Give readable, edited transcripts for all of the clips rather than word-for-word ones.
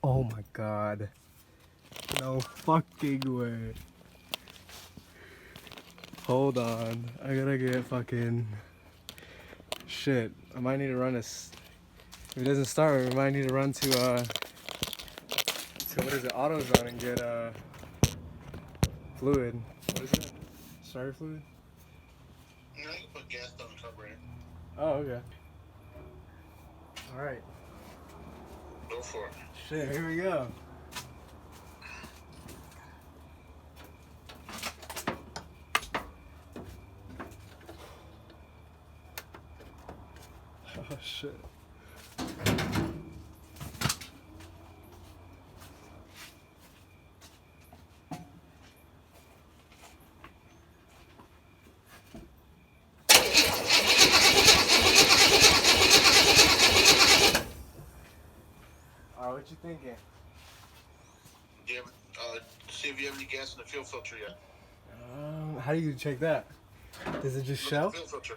Oh my god. No fucking way. Hold on. I gotta get fucking... Shit. I might need to run this. If it doesn't start, we might need to run to what is it, AutoZone and get fluid. What is it? Starter fluid? You know, you can put gas on the carburetor. Oh, okay. Alright. Go for it. Shit, here we go. Oh shit. Alright, what you thinking? Do you have, see if you have any gas in the fuel filter yet. How do you check that? Does it just Look show? at the fuel filter.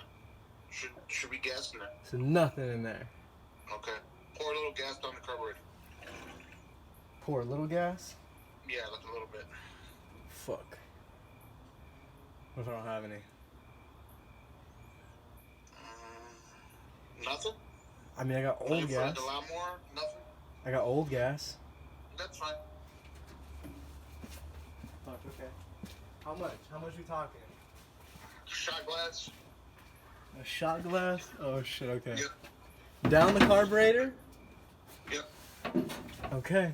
Should be gas in there. So nothing in there. Okay. Pour a little gas down the carburetor. Pour a little gas? Yeah, like a little bit. Fuck. What if I don't have any? Nothing? I mean, I got old gas. Like a lot more? Nothing? I got old gas. That's fine. Fuck, okay. How much? How much we talking? Shot glass? A shot glass? Oh shit, okay. Yep. Down the carburetor? Yep. Okay.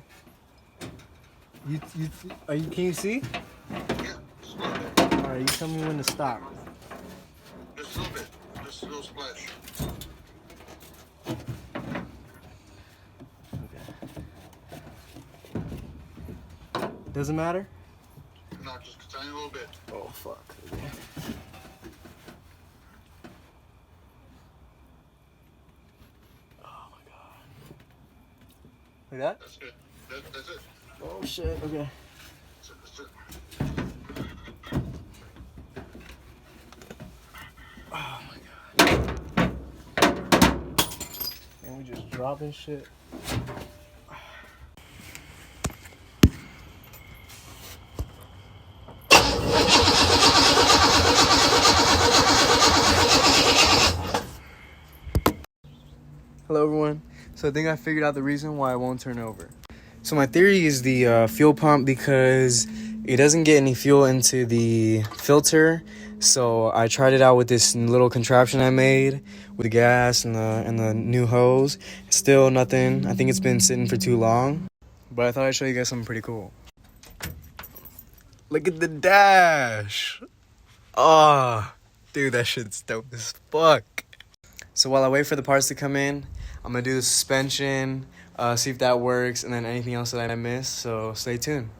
Can you see? Yeah, just a little bit. Alright, you tell me when to stop. Just a little bit. Just a little splash. Okay. Doesn't matter? No, just a tiny little bit. Oh fuck. Okay. Oh my god. Like that? That's it. That's it. Oh shit, okay. That's it. Oh my god. And we just dropping shit. Hello everyone. So I think I figured out the reason why it won't turn over. So my theory is the fuel pump, because it doesn't get any fuel into the filter. So I tried it out with this little contraption I made with the gas and the new hose. Still nothing. I think it's been sitting for too long. But I thought I'd show you guys something pretty cool. Look at the dash. Oh, dude, that shit's dope as fuck. So while I wait for the parts to come in, I'm gonna do the suspension, see if that works, and then anything else that I missed. So stay tuned.